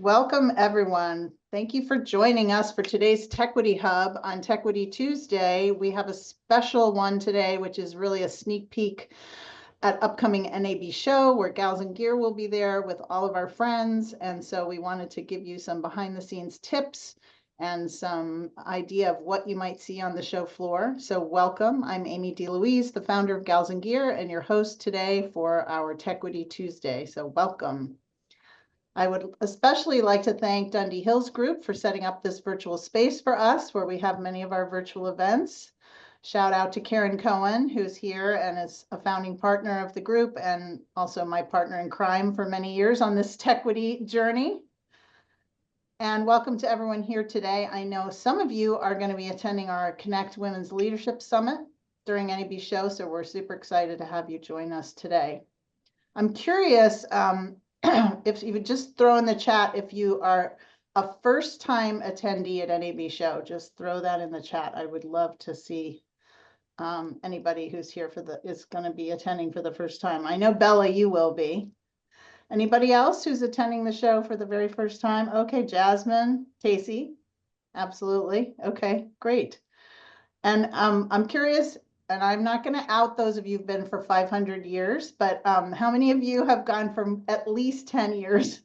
welcome everyone. Thank you for joining us for today's Tequity Hub on Tequity Tuesday. We have a special one today, which is really a sneak peek at upcoming NAB show where Gals and Gear will be there with all of our friends. And so we wanted to give you some behind the scenes tips and some idea of what you might see on the show floor. So welcome. I'm Amy DeLouise, the founder of Gals and Gear and your host today for our Tequity Tuesday. So welcome. I would especially like to thank Dundee Hills Group for setting up this virtual space for us where we have many of our virtual events. Shout out to Karen Cohen, who's here and is a founding partner of the group and also my partner in crime for many years on this Tequity journey. And welcome to everyone here today. I know some of you are going to be attending our Connect Women's Leadership Summit during NAB show, so we're super excited to have you join us today. I'm curious, if you would just throw in the chat, if you are a first-time attendee at NAB show, just throw that in the chat. I would love to see anybody who's here is going to be attending for the first time. I know Bella, you will be. Anybody else who's attending the show for the very first time? Okay, Jasmine, Tacey, absolutely. Okay, great. And I'm curious, and I'm not going to out those of you who've been for 500 years, but how many of you have gone from at least 10 years?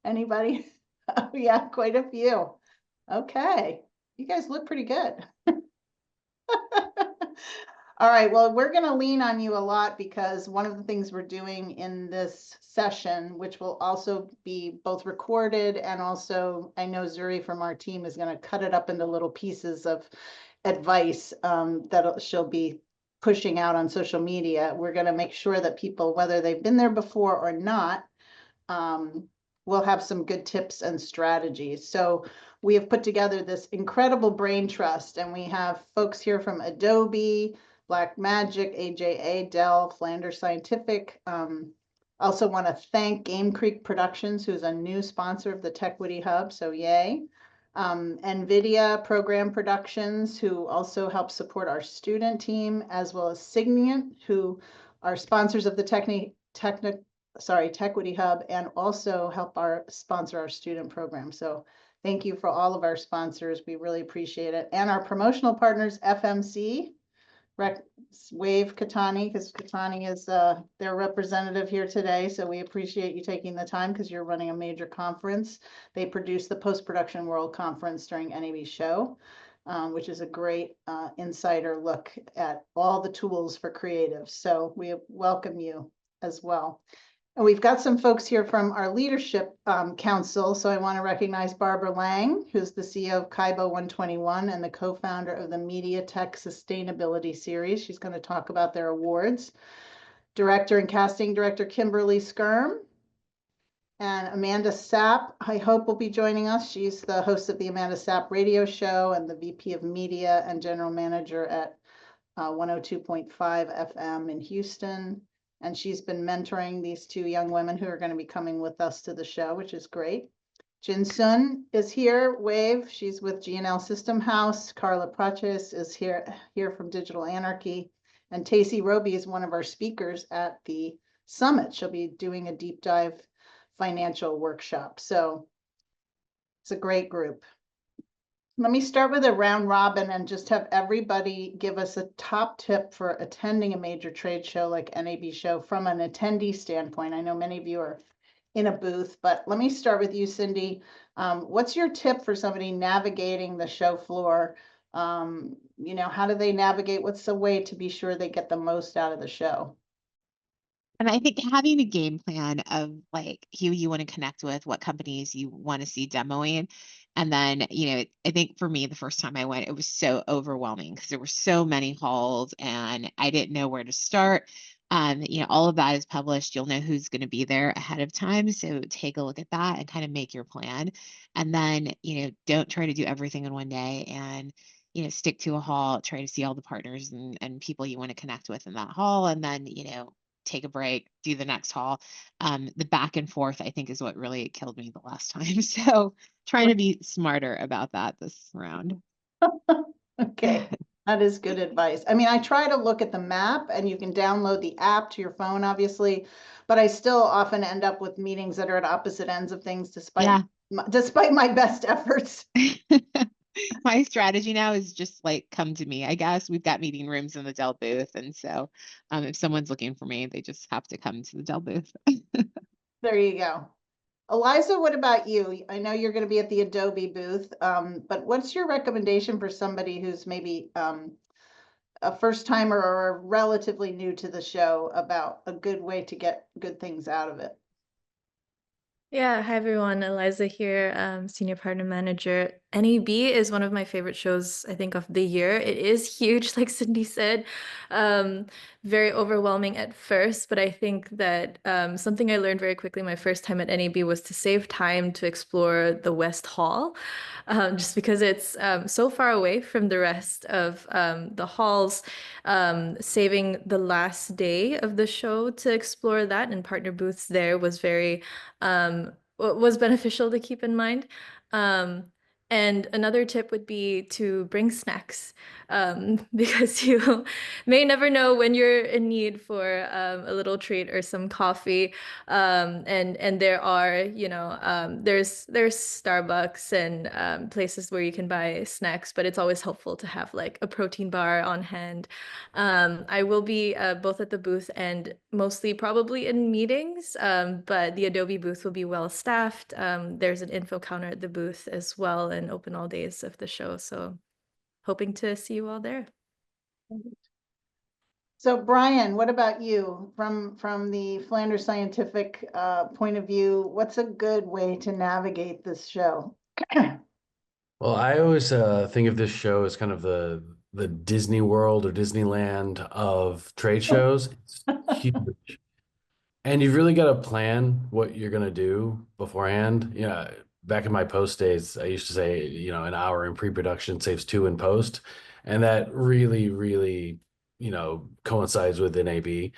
Anybody? Oh, yeah, quite a few. Okay, you guys look pretty good. All right, well, we're going to lean on you a lot because one of the things we're doing in this session, which will also be both recorded and also I know Zuri from our team is going to cut it up into little pieces of advice that she'll be pushing out on social media. We're going to make sure that people, whether they've been there before or not, will have some good tips and strategies. So we have put together this incredible brain trust, and we have folks here from Adobe, Blackmagic, AJA, Dell, Flanders Scientific. Also want to thank Game Creek Productions, who's a new sponsor of the Tequity Hub, so yay. NVIDIA Program Productions, who also help support our student team, as well as Signient, who are sponsors of the Tequity Hub and also help sponsor our student program. So thank you for all of our sponsors. We really appreciate it. And our promotional partners, FMC, Wave Katani, because Katani is their representative here today. So we appreciate you taking the time because you're running a major conference. They produce the Post-Production World Conference during NAB show, which is a great insider look at all the tools for creatives. So we welcome you as well. And we've got some folks here from our leadership council. So I want to recognize Barbara Lang, who's the CEO of Kaibo 121 and the co-founder of the Media Tech Sustainability Series. She's going to talk about their awards. Director and casting director Kimberly Skirm. And Amanda Sapp, I hope, will be joining us. She's the host of the Amanda Sapp radio show and the VP of Media and General Manager at 102.5 FM in Houston. And she's been mentoring these two young women who are going to be coming with us to the show, which is great. Jin Sun is here, Wave. She's with GNL System House. Carla Praches is here from Digital Anarchy. And Tacey Roby is one of our speakers at the summit. She'll be doing a deep dive financial workshop. So it's a great group. Let me start with a round robin and just have everybody give us a top tip for attending a major trade show like NAB show from an attendee standpoint. I know many of you are in a booth, but let me start with you, Cindy. What's your tip for somebody navigating the show floor? You know, how do they navigate? What's the way to be sure they get the most out of the show? And I think having a game plan of like who you want to connect with, what companies you want to see demoing. And then, I think for me, the first time I went, it was so overwhelming because there were so many halls and I didn't know where to start. All of that is published. You'll know who's going to be there ahead of time. So take a look at that and kind of make your plan. And then, don't try to do everything in one day and, stick to a hall, try to see all the partners and people you want to connect with in that hall. And then, take a break, do the next haul. The back and forth, I think, is what really killed me the last time. So trying to be smarter about that this round. Okay. That is good advice. I mean, I try to look at the map, and you can download the app to your phone, obviously, but I still often end up with meetings that are at opposite ends of things Yeah. despite my best efforts. My strategy now is just like come to me. I guess we've got meeting rooms in the Dell booth. And so if someone's looking for me, they just have to come to the Dell booth. There you go. Eliza, what about you? I know you're going to be at the Adobe booth, but what's your recommendation for somebody who's maybe a first timer or relatively new to the show about a good way to get good things out of it? Yeah, hi everyone. Eliza here, Senior Partner Manager. NAB is one of my favorite shows, I think, of the year. It is huge, like Cindy said, very overwhelming at first, but I think that something I learned very quickly my first time at NAB was to save time to explore the West Hall, just because it's so far away from the rest of the halls. Saving the last day of the show to explore that and partner booths there was very was beneficial to keep in mind. Um, and another tip would be to bring snacks, because you may never know when you're in need for a little treat or some coffee. And there are, there's Starbucks and places where you can buy snacks, but it's always helpful to have like a protein bar on hand. I will be both at the booth and mostly probably in meetings, but the Adobe booth will be well staffed. There's an info counter at the booth as well and open all days of the show. So hoping to see you all there. So Brian, what about you from the Flanders Scientific point of view? What's a good way to navigate this show? Well, I always think of this show as kind of the Disney World or Disneyland of trade shows. It's huge. And you've really got to plan what you're going to do beforehand. Back in my post days, I used to say, an hour in pre-production saves two in post. And that really, really, coincides with NAB.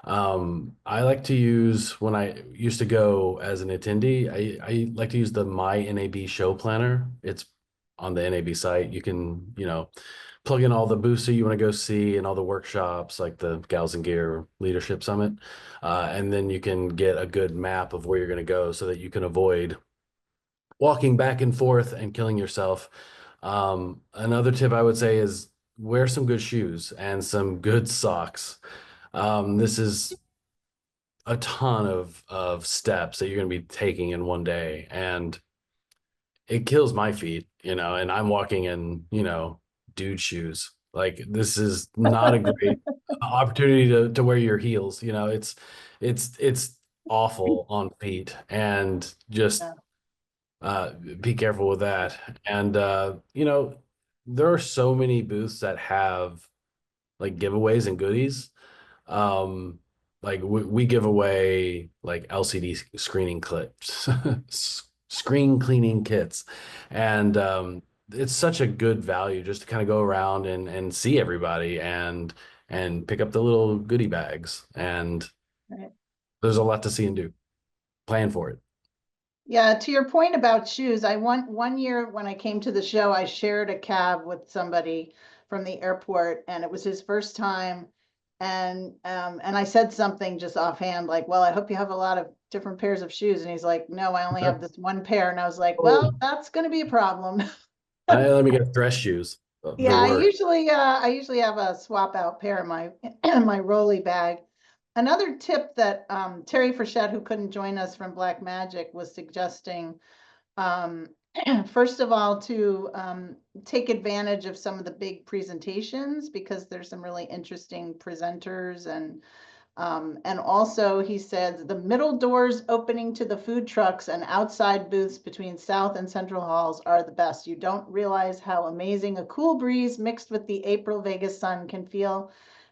I like to use when I used to go as an attendee, I like to use the My NAB show planner. It's on the NAB site. You can, plug in all the booths that you want to go see and all the workshops like the GALSNGEAR Leadership Summit. And then you can get a good map of where you're going to go so that you can avoid walking back and forth and killing yourself. Another tip I would say is wear some good shoes and some good socks. This is a ton of steps that you're going to be taking in one day, and it kills my feet, and I'm walking in, dude shoes. Like this is not a great opportunity to wear your heels. It's awful on feet, and just be careful with that. And there are so many booths that have like giveaways and goodies. Um, like we give away like LCD screening clips, screen cleaning kits, and it's such a good value just to kind of go around and see everybody and pick up the little goodie bags. And Right. there's a lot to see and do. Plan for it. Yeah, to your point about shoes, I want one year when I came to the show, I shared a cab with somebody from the airport, and it was his first time. And I said something just offhand, like, well, I hope you have a lot of different pairs of shoes. And he's like, no, I only have this one pair. And I was like, well, that's going to be a problem. Let me get dress shoes. They Yeah, work. I usually have a swap out pair in my my rolly bag. Another tip that Terry Frechette, who couldn't join us from Black Magic, was suggesting, first of all, to take advantage of some of the big presentations because there's some really interesting presenters, and also he said the middle doors opening to the food trucks and outside booths between South and Central halls are the best. You don't realize how amazing a cool breeze mixed with the April Vegas sun can feel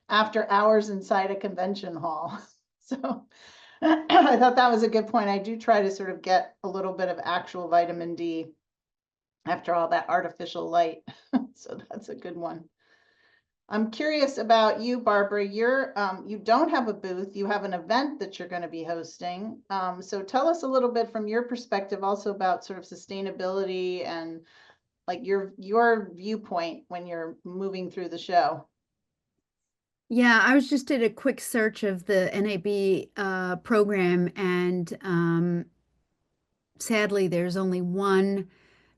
after hours inside a convention hall. So I thought that was a good point. I do try to sort of get a little bit of actual vitamin D after all that artificial light. So that's a good one. I'm curious about you, Barbara. You don't have a booth. You have an event that you're going to be hosting. So tell us a little bit from your perspective also about sort of sustainability and like your viewpoint when you're moving through the show. Yeah, I was just did a quick search of the NAB program, and sadly, there's only one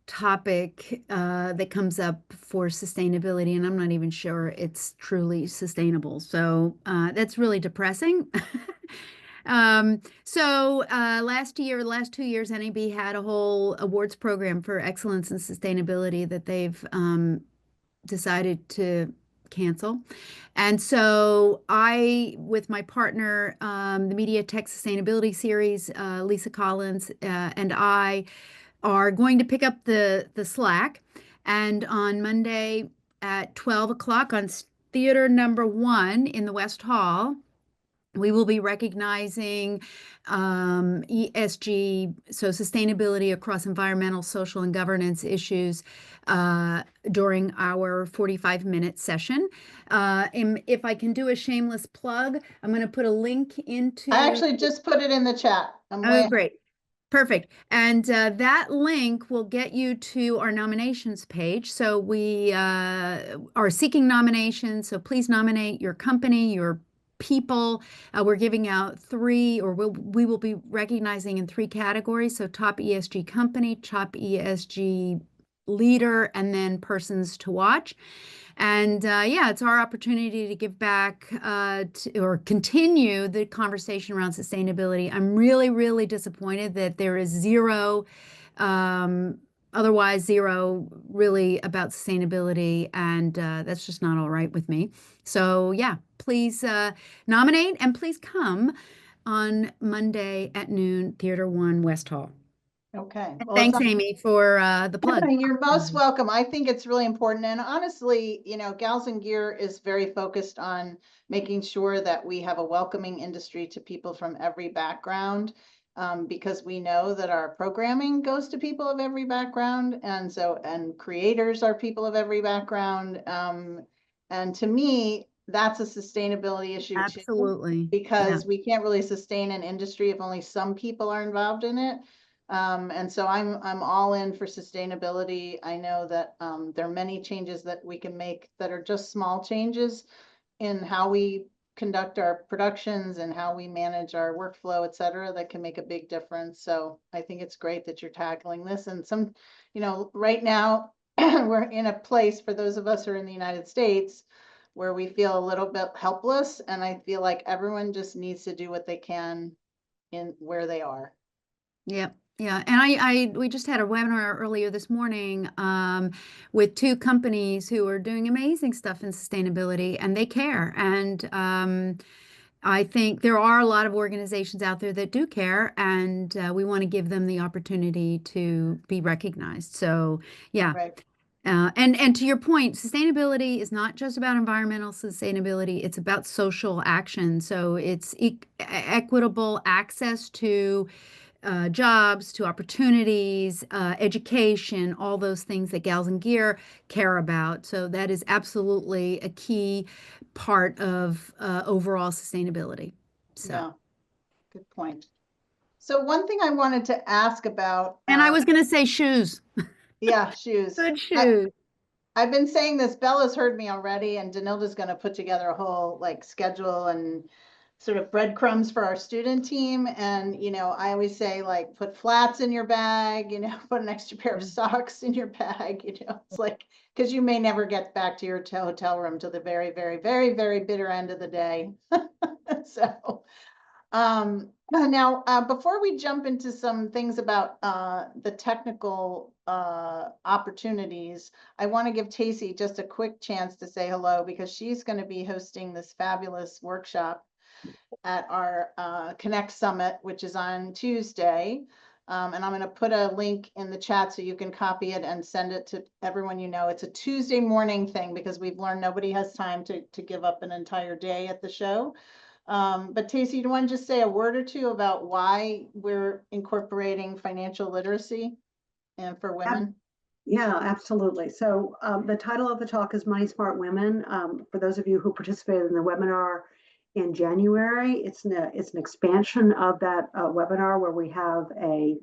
topic that comes up for sustainability, and I'm not even sure it's truly sustainable. So that's really depressing. Last 2 years, NAB had a whole awards program for excellence in sustainability that they've decided to cancel. And so I, with my partner, the Media Tech Sustainability Series, Lisa Collins, and I are going to pick up the slack. And on Monday at 12 o'clock on theater number 1 in the West Hall, we will be recognizing ESG, so sustainability across environmental, social, and governance issues during our 45-minute session. And if I can do a shameless plug, I'm going to put a link into. I actually just put it in the chat. Oh, great. Perfect. And that link will get you to our nominations page. So we are seeking nominations. So please nominate your company, your people. We're giving out 3, or we will be recognizing in 3 categories. So top ESG company, top ESG leader, and then persons to watch. And yeah, it's our opportunity to give back or continue the conversation around sustainability. I'm really, really disappointed that there is otherwise zero really about sustainability, and that's just not all right with me. So yeah, please nominate, and please come on Monday at noon, Theater 1, West Hall. Okay. Well, Thanks, Amy, for the plug. You're most welcome. I think it's really important. And honestly, Gals and Gear is very focused on making sure that we have a welcoming industry to people from every background, because we know that our programming goes to people of every background. And creators are people of every background. And to me, that's a sustainability issue too. Absolutely. Because we can't really sustain an industry if only some people are involved in it. And so I'm all in for sustainability. I know that there are many changes that we can make that are just small changes in how we conduct our productions and how we manage our workflow, et cetera, that can make a big difference. So I think it's great that you're tackling this. And right now we're in a place, for those of us who are in the United States, where we feel a little bit helpless. And I feel like everyone just needs to do what they can in where they are. Yeah. Yeah, and we just had a webinar earlier this morning with 2 companies who are doing amazing stuff in sustainability, and they care. And I think there are a lot of organizations out there that do care, and we want to give them the opportunity to be recognized. So yeah. Right. And to your point, sustainability is not just about environmental sustainability, it's about social action. So it's equitable access to jobs, to opportunities, education, all those things that Gals and Gear care about. So that is absolutely a key part of overall sustainability. So. Yeah, good point. So one thing I wanted to ask about. And I was going to say shoes. Yeah, shoes. Good shoes. I've been saying this, Bella's heard me already, and Danilda's going to put together a whole schedule and sort of breadcrumbs for our student team. And, I always say put flats in your bag, put an extra pair of socks in your bag, it's because you may never get back to your hotel room till the very, very, very, very bitter end of the day. So, now, before we jump into some things about the technical opportunities, I want to give Tacey just a quick chance to say hello, because she's going to be hosting this fabulous workshop at our Connect Summit, which is on Tuesday. And I'm going to put a link in the chat so you can copy it and send it to everyone. It's a Tuesday morning thing, because we've learned nobody has time to give up an entire day at the show. But Tacey, do you want to just say a word or two about why we're incorporating financial literacy and for women? Yeah, absolutely. So the title of the talk is Money Smart Women. For those of you who participated in the webinar in January, it's an expansion of that webinar, where we have a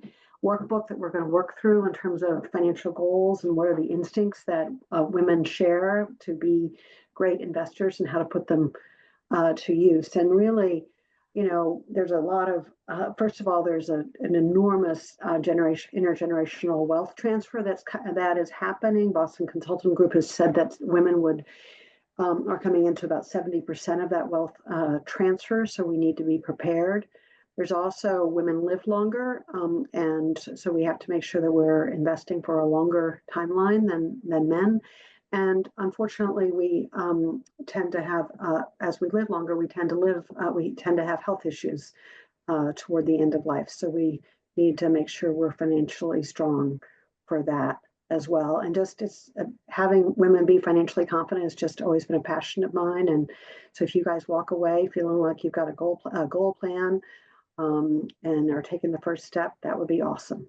workbook that we're going to work through in terms of financial goals and what are the instincts that women share to be great investors and how to put them to use. And really, there's a lot of, first of all, there's an enormous intergenerational wealth transfer that is happening. Boston Consulting Group has said that women are coming into about 70% of that wealth transfer, so we need to be prepared. There's also women live longer, and so we have to make sure that we're investing for a longer timeline than men. And unfortunately, we tend to have, as we live longer, we tend to have health issues toward the end of life. So we need to make sure we're financially strong for that as well. And having women be financially confident has just always been a passion of mine. And so if you guys walk away feeling like you've got a goal plan and are taking the first step, that would be awesome.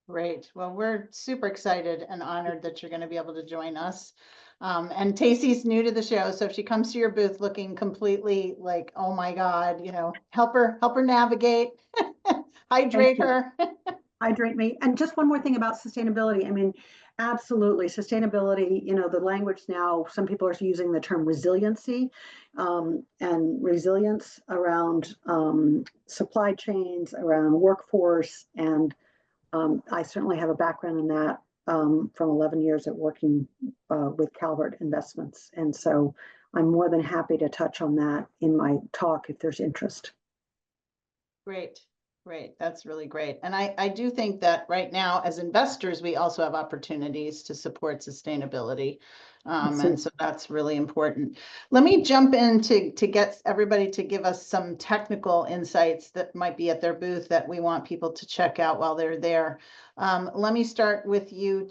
Great. Well, we're super excited and honored that you're going to be able to join us. And Tacey's new to the show, so if she comes to your booth looking completely like, oh my God, help her navigate, hydrate her. Hydrate me. And just one more thing about sustainability. I mean, absolutely, sustainability, the language now, some people are using the term resiliency and resilience around supply chains, around workforce. And I certainly have a background in that from 11 years at working with Calvert Investments. And so I'm more than happy to touch on that in my talk if there's interest. Great. Great. That's really great. And I do think that right now, as investors, we also have opportunities to support sustainability. And so that's really important. Let me jump in to get everybody to give us some technical insights that might be at their booth that we want people to check out while they're there. Let me start with you,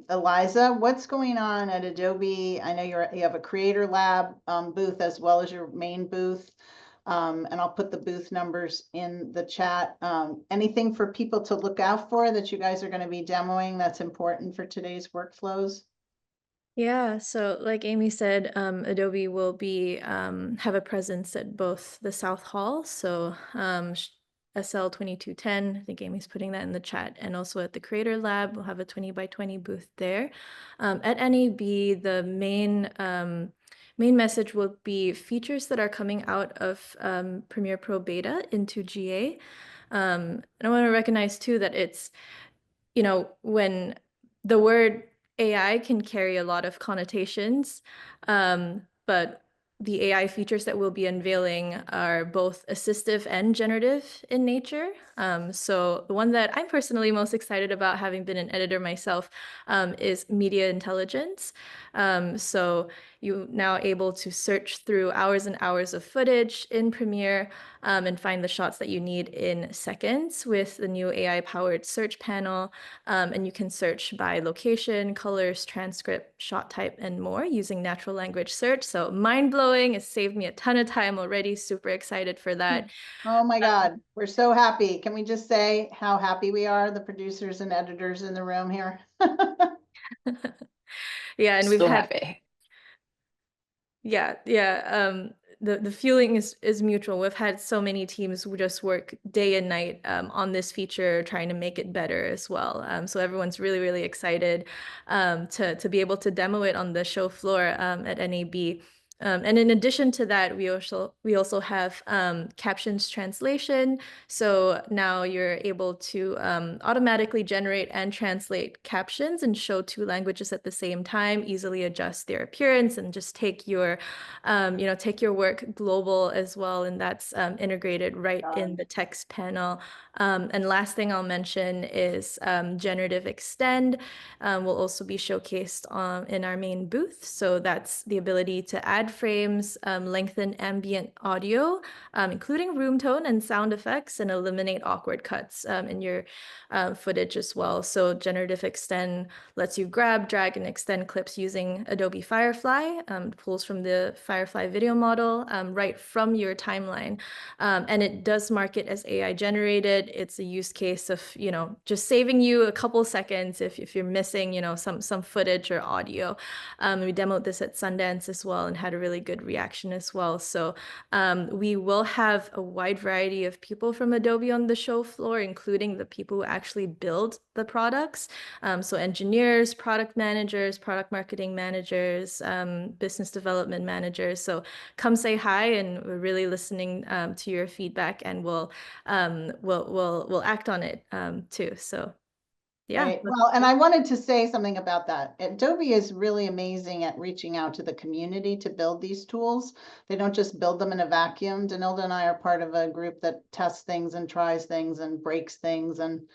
Eliza. What's going on at Adobe? I know you have a Creator Lab booth as well as your main booth. And I'll put the booth numbers in the chat. Anything for people to look out for that you guys are going to be demoing that's important for today's workflows? Yeah, so like Amy said, Adobe will be have a presence at both the South Hall, so SL 2210, I think Amy's putting that in the chat, and also at the Creator Lab, we'll have a 20x20 booth there. At NAB, the main message will be features that are coming out of Premiere Pro Beta into GA. And I want to recognize too that it's, when the word AI can carry a lot of connotations, but the AI features that we'll be unveiling are both assistive and generative in nature. So the one that I'm personally most excited about, having been an editor myself, is media intelligence. So you're now able to search through hours and hours of footage in Premiere and find the shots that you need in seconds with the new AI-powered search panel. And you can search by location, colors, transcript, shot type, and more using natural language search. So mind-blowing. It saved me a ton of time already. Super excited for that. Oh my God, we're so happy. Can we just say how happy we are, the producers and editors in the room here? Yeah, and we've So had happy. Yeah. The feeling is mutual. We've had so many teams who just work day and night on this feature, trying to make it better as well. So everyone's really, really excited to be able to demo it on the show floor at NAB. And in addition to that, we also have captions translation. So now you're able to automatically generate and translate captions and show two languages at the same time, easily adjust their appearance, and just take your work global as well. And that's integrated right in the text panel. And last thing I'll mention is generative extend will also be showcased in our main booth. So that's the ability to add frames, lengthen ambient audio, including room tone and sound effects, and eliminate awkward cuts in your footage as well. So generative extend lets you grab, drag, and extend clips using Adobe Firefly, pulls from the Firefly video model right from your timeline. And it does mark it as AI generated. It's a use case of, just saving you a couple seconds if you're missing, some footage or audio. We demoed this at Sundance as well and had had a really good reaction as well. So we will have a wide variety of people from Adobe on the show floor, including the people who actually build the products. So engineers, product managers, product marketing managers, business development managers. So come say hi, and we're really listening to your feedback, and we'll act on it too. So yeah. Right. Well, and I wanted to say something about that. Adobe is really amazing at reaching out to the community to build these tools. They don't just build them in a vacuum. Danilda and I are part of a group that tests things and tries things and breaks things and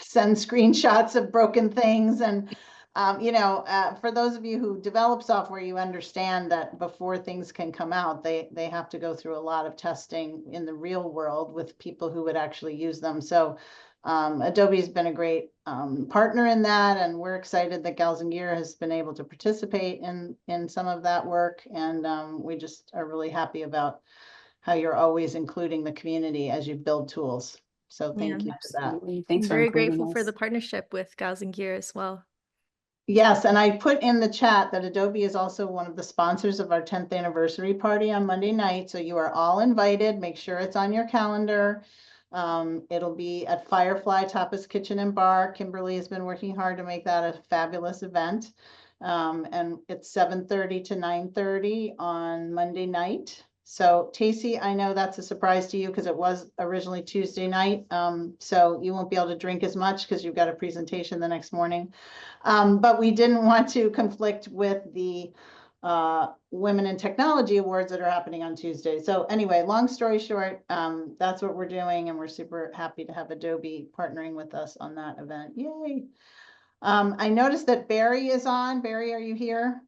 sends screenshots of broken things. And, for those of you who develop software, you understand that before things can come out, they have to go through a lot of testing in the real world with people who would actually use them. So Adobe's been a great partner in that, and we're excited that GALSNGEAR has been able to participate in some of that work, and we just are really happy about how you're always including the community as you build tools. So thank you for that. Absolutely. Thanks I'm for very including grateful for us. the partnership with GALSNGEAR as well. Yes, and I put in the chat that Adobe is also one of the sponsors of our 10th anniversary party on Monday night. So you are all invited. Make sure it's on your calendar. It'll be at Firefly Tapas Kitchen and Bar. Kimberly has been working hard to make that a fabulous event. And it's 7:30 to 9:30 on Monday night. So Tacey, I know that's a surprise to you because it was originally Tuesday night. So you won't be able to drink as much because you've got a presentation the next morning. But we didn't want to conflict with the Women in Technology Awards that are happening on Tuesday. So anyway, long story short, that's what we're doing, and we're super happy to have Adobe partnering with us on that event. Yay. I noticed that Barry is on. Barry, are you here?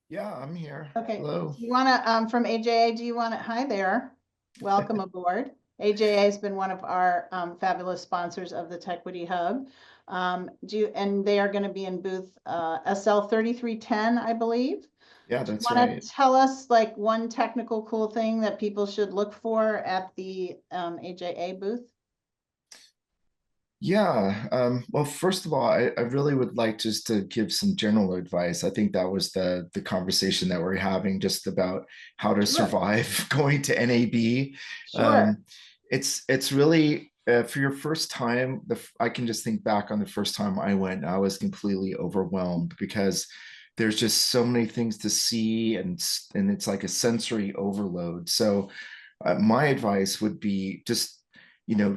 Yeah, I'm here. Okay. Hello. You want to, from AJA, do you want to, hi there. Welcome aboard. AJA has been one of our fabulous sponsors of the Tequity HUB. And they are going to be in booth SL 3310, I believe. Yeah, that's Want right. to tell us like one technical cool thing that people should look for at the AJA booth? Yeah. Well, first of all, I really would like just to give some general advice. I think that was the conversation that we're having just about how to survive going to NAB. Sure. It's really for your first time. I can just think back on the first time I went. I was completely overwhelmed because there's just so many things to see, and it's like a sensory overload. So my advice would be just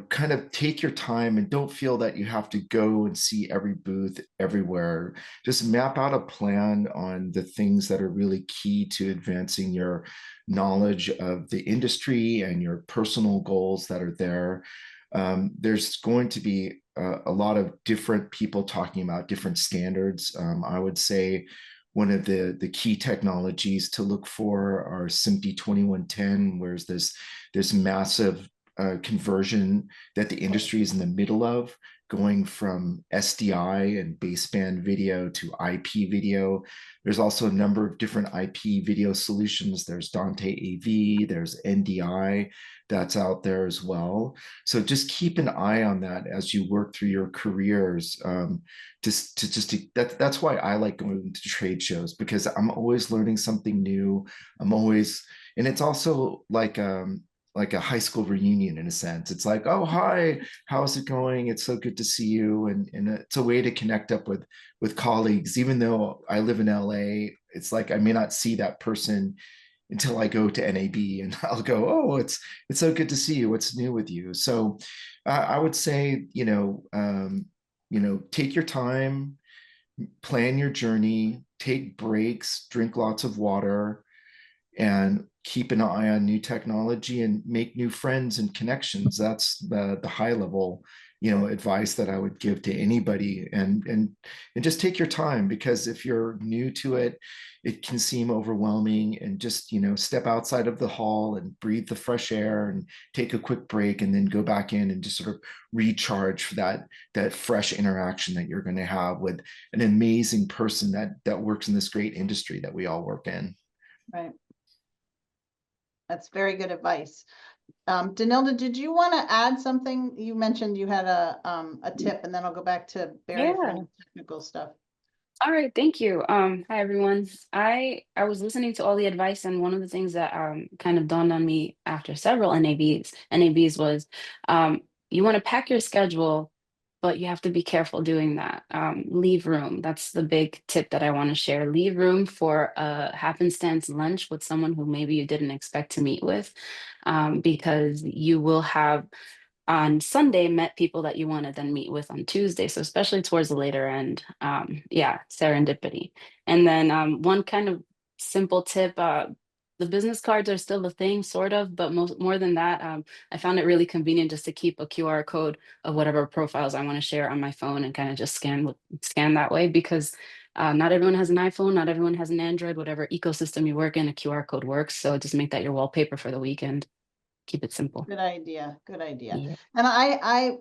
kind of take your time and don't feel that you have to go and see every booth everywhere. Just map out a plan on the things that are really key to advancing your knowledge of the industry and your personal goals that are there. There's going to be a lot of different people talking about different standards. I would say one of the key technologies to look for are SMPTE 2110, where there's this massive conversion that the industry is in the middle of, going from SDI and baseband video to IP video. There's also a number of different IP video solutions. There's Dante AV, there's NDI that's out there as well. So just keep an eye on that as you work through your careers. That's why I like going to trade shows, because I'm always learning something new. And it's also like a high school reunion in a sense. It's like, oh, hi, how's it going? It's so good to see you. And it's a way to connect up with colleagues. Even though I live in LA, it's like I may not see that person until I go to NAB, and I'll go, oh, it's so good to see you. What's new with you? So I would say, take your time, plan your journey, take breaks, drink lots of water, and keep an eye on new technology and make new friends and connections. That's the high level, advice that I would give to anybody. And just take your time, because if you're new to it, it can seem overwhelming. And just, step outside of the hall and breathe the fresh air and take a quick break, and then go back in and just sort of recharge for that fresh interaction that you're going to have with an amazing person that works in this great industry that we all work in. Right. That's very good advice. Danilda, did you want to add something? You mentioned you had a tip, and then I'll go back to Barry for any technical stuff. All right, thank you. Hi everyone. I was listening to all the advice, and one of the things that kind of dawned on me after several NABs was you want to pack your schedule, but you have to be careful doing that. Leave room. That's the big tip that I want to share. Leave room for a happenstance lunch with someone who maybe you didn't expect to meet with, because you will have on Sunday met people that you want to then meet with on Tuesday. So especially towards the later end, yeah, serendipity. And then one kind of simple tip, the business cards are still a thing, sort of, but more than that, I found it really convenient just to keep a QR code of whatever profiles I want to share on my phone and kind of just scan that way, because not everyone has an iPhone, not everyone has an Android, whatever ecosystem you work in, a QR code works. So just make that your wallpaper for the weekend. Keep it simple. Good idea. Good idea. Yeah. And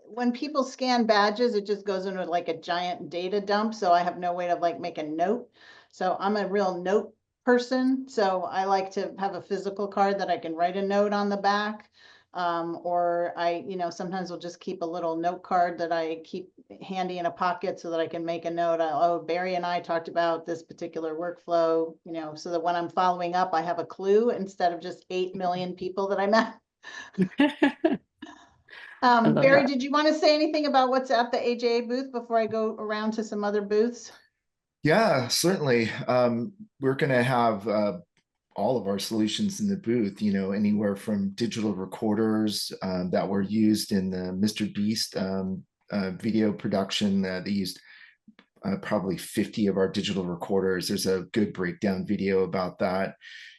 when people scan badges, it just goes into like a giant data dump. So I have no way to like make a note. So I'm a real note person. So I like to have a physical card that I can write a note on the back. Or sometimes will just keep a little note card that I keep handy in a pocket so that I can make a note. Oh, Barry and I talked about this particular workflow, so that when I'm following up, I have a clue instead of just 8 million people that I met. love Barry, that. did you want to say anything about what's at the AJA booth before I go around to some other booths? Yeah, certainly. We're going to have all of our solutions in the booth, anywhere from digital recorders that were used in the Mr. Beast video production. They used probably 50 of our digital recorders. There's a good breakdown video about that.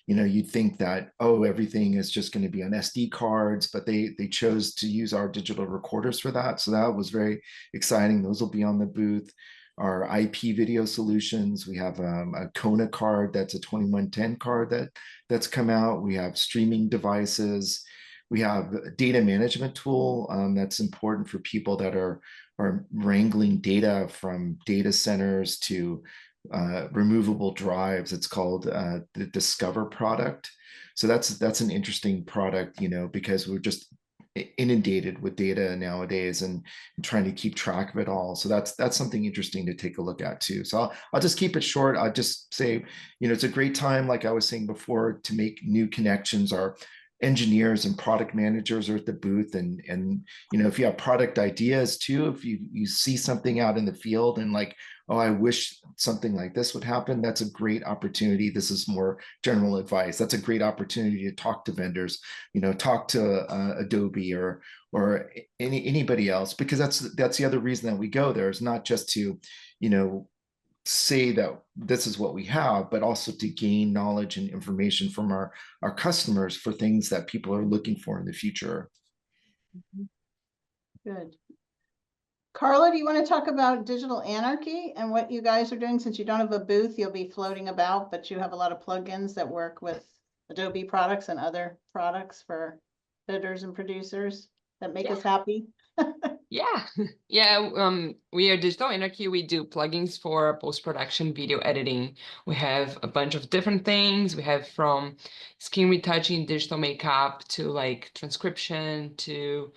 You'd think that, oh, everything is just going to be on SD cards, but they chose to use our digital recorders for that. So that was very exciting. Those will be on the booth. Our IP video solutions. We have a Kona card that's a 2110 card that's come out. We have streaming devices. We have a data management tool that's important for people that are wrangling data from data centers to removable drives. It's called the Discover product. So that's an interesting product, because we're just inundated with data nowadays and trying to keep track of it all. So that's something interesting to take a look at too. So I'll just keep it short. I'll just say, it's a great time, like I was saying before, to make new connections. Our engineers and product managers are at the booth, and if you have product ideas too, if you see something out in the field and like, oh, I wish something like this would happen, that's a great opportunity. This is more general advice. That's a great opportunity to talk to vendors, talk to Adobe or anybody else, because that's the other reason that we go there, is not just to say that this is what we have, but also to gain knowledge and information from our customers for things that people are looking for in the future. Good. Carla, do you want to talk about digital anarchy and what you guys are doing? Since you don't have a booth, you'll be floating about, but you have a lot of plugins that work with Adobe products and other products for editors and producers that make us happy. Yeah, we are Digital Anarchy. We do plugins for post-production video editing. We have a bunch of different things. We have from skin retouching, digital makeup, to like transcription, to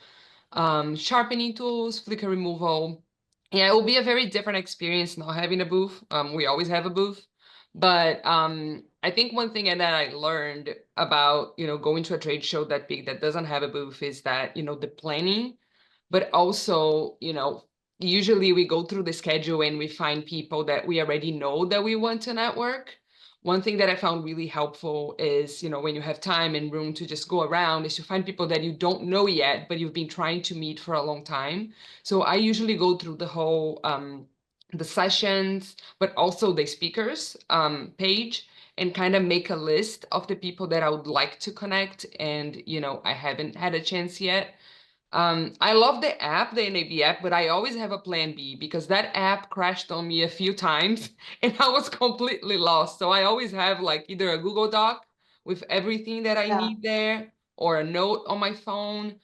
sharpening tools, flicker removal. Yeah, it will be a very different experience not having a booth. We always have a booth, but I think one thing that I learned about, going to a trade show that big that doesn't have a booth is that, the planning, but also, usually we go through the schedule and we find people that we already know that we want to network. One thing that I found really helpful is, when you have time and room to just go around, is to find people that you don't know yet, but you've been trying to meet for a long time. So I usually go through the whole, the sessions, but also the speakers page, and kind of make a list of the people that I would like to connect. And, I haven't had a chance yet. I love the app, the NAB app, but I always have a plan B, because that app crashed on me a few times and I was completely lost. So I always have like either a Google Doc with everything that I need there, or a note on my phone.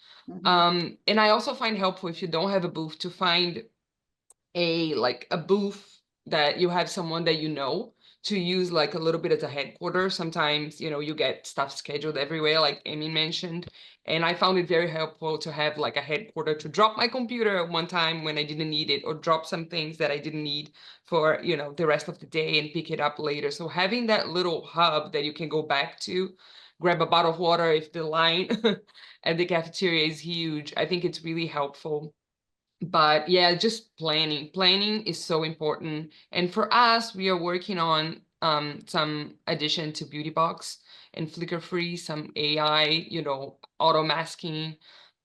And I also find helpful, if you don't have a booth, to find a booth that you have someone that you know. to use like a little bit as a headquarters. Sometimes, you know, you get stuff scheduled everywhere, like Amy mentioned. And I found it very helpful to have like a headquarter to drop my computer one time when I didn't need it, or drop some things that I didn't need for, you know, the rest of the day and pick it up later. So having that little hub that you can go back to, grab a bottle of water if the line at the cafeteria is huge, I think it's really helpful. But yeah, just planning is so important. And for us, we are working on some addition to Beauty Box and Flicker Free, some AI, you know, auto masking,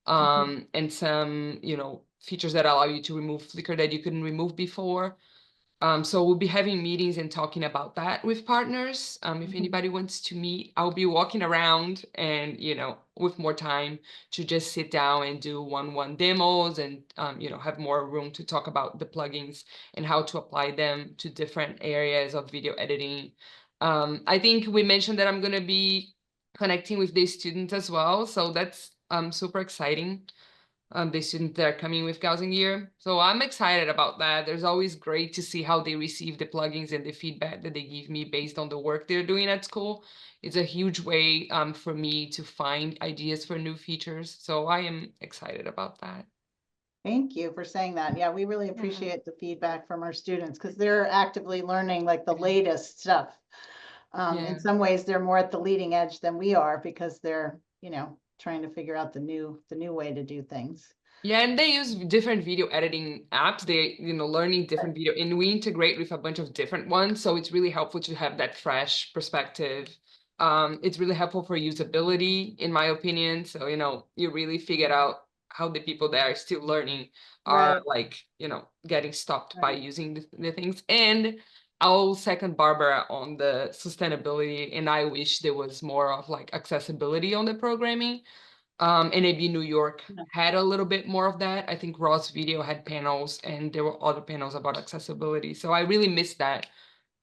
and some, you know, features that allow you to remove flicker that you couldn't remove before. So we'll be having meetings and talking about that with partners. If anybody wants to meet, I'll be walking around and, you know, with more time to just sit down and do one-on-one demos and, you know, have more room to talk about the plugins and how to apply them to different areas of video editing. I think we mentioned that I'm going to be connecting with the students as well. So that's super exciting. The students that are coming with GALSNGEAR. So I'm excited about that. There's always great to see how they receive the plugins and the feedback that they give me based on the work they're doing at school. It's a huge way for me to find ideas for new features. So I am excited about that. Thank you for saying that. Yeah, we really appreciate the feedback from our students because they're actively learning like the latest stuff. Yeah. In some ways, they're more at the leading edge than we are because they're, you know, trying to figure out the new way to do things. Yeah, and they use different video editing apps. They, you know, learning different video, and we integrate with a bunch of different ones. So it's really helpful to have that fresh perspective. It's really helpful for usability, in my opinion. So, you know, you really figure out how the people that are still learning are like, you know, getting stopped by using the things. And I'll second Barbara on the sustainability, and I wish there was more of like accessibility on the programming. NAB New York had a little bit more of that. I think Ross Video had panels, and there were other panels about accessibility. So I really missed that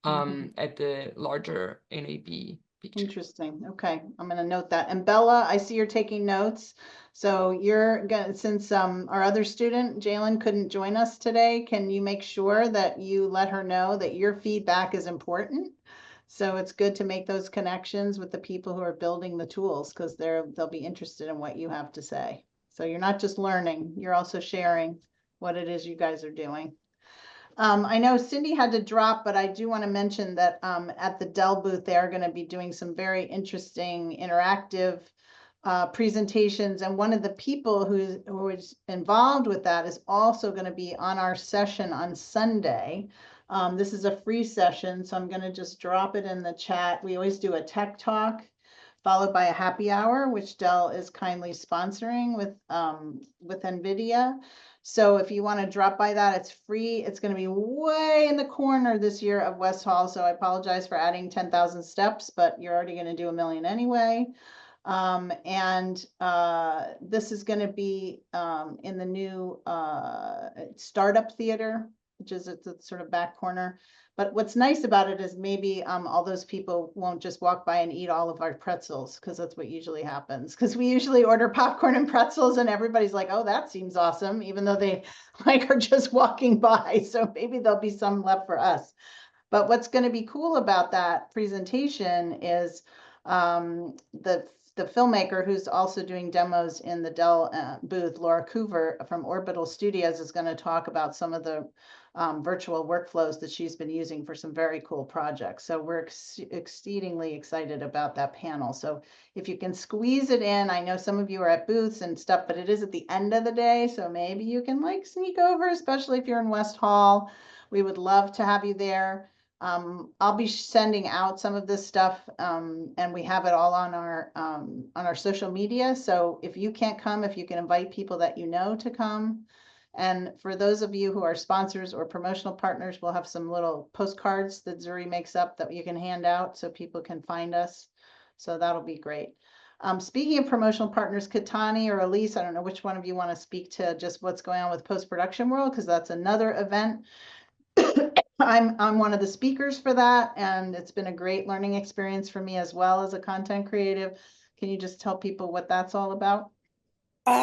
at the larger NAB picture. Interesting. Okay, I'm going to note that. And Bella, I see you're taking notes. So you're gonna, since our other student, Jalen, couldn't join us today, can you make sure that you let her know that your feedback is important? So it's good to make those connections with the people who are building the tools because they'll be interested in what you have to say. So you're not just learning, you're also sharing what it is you guys are doing. I know Cindy had to drop, but I do want to mention that at the Dell booth, they are going to be doing some very interesting interactive presentations. And one of the people who is involved with that is also going to be on our session on Sunday. This is a free session, so I'm going to just drop it in the chat. We always do a tech talk followed by a happy hour, which Dell is kindly sponsoring with NVIDIA. So if you want to drop by that, it's free. It's going to be way in the corner this year of West Hall. So I apologize for adding 10,000 steps, but you're already going to do 1 million anyway. This is going to be in the new startup theater, which is at the sort of back corner. But what's nice about it is maybe all those people won't just walk by and eat all of our pretzels, because that's what usually happens. Because we usually order popcorn and pretzels and everybody's like, oh, that seems awesome, even though they like are just walking by. So maybe there'll be some left for us. But what's going to be cool about that presentation is the filmmaker who's also doing demos in the Dell booth, Laura Coover from Orbital Studios, is going to talk about some of the virtual workflows that she's been using for some very cool projects. So we're exceedingly excited about that panel. So if you can squeeze it in, I know some of you are at booths and stuff, but it is at the end of the day. So maybe you can like sneak over, especially if you're in West Hall. We would love to have you there. I'll be sending out some of this stuff, and we have it all on our social media. So if you can't come, if you can invite people that you know to come. And for those of you who are sponsors or promotional partners, we'll have some little postcards that Zuri makes up that you can hand out so people can find us. So that'll be great. Speaking of promotional partners, Katani or Elise, I don't know which one of you want to speak to just what's going on with post-production world, because that's another event. I'm one of the speakers for that, and it's been a great learning experience for me as well as a content creative. Can you just tell people what that's all about?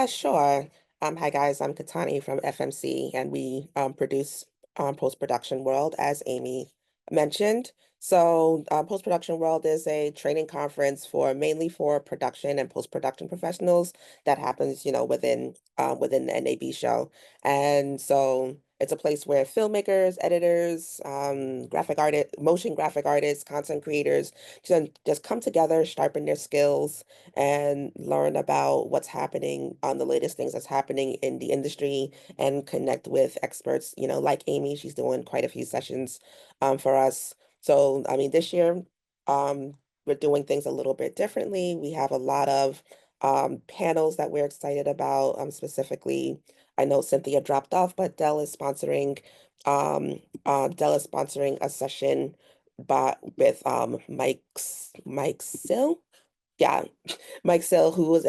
Sure. Hi guys, I'm Katani from FMC, and we produce Post-Production World, as Amy mentioned. So, Post-Production World is a training conference for mainly for production and post-production professionals that happens, within the NAB show. And so it's a place where filmmakers, editors, motion graphic artists, content creators just come together, sharpen their skills, and learn about what's happening on the latest things that's happening in the industry and connect with experts, like Amy. She's doing quite a few sessions for us. So, I mean, this year, we're doing things a little bit differently. We have a lot of panels that we're excited about. Specifically, I know Cynthia dropped off, but Dell is sponsoring a session with Mike Sill. Yeah, Mike Sill, who's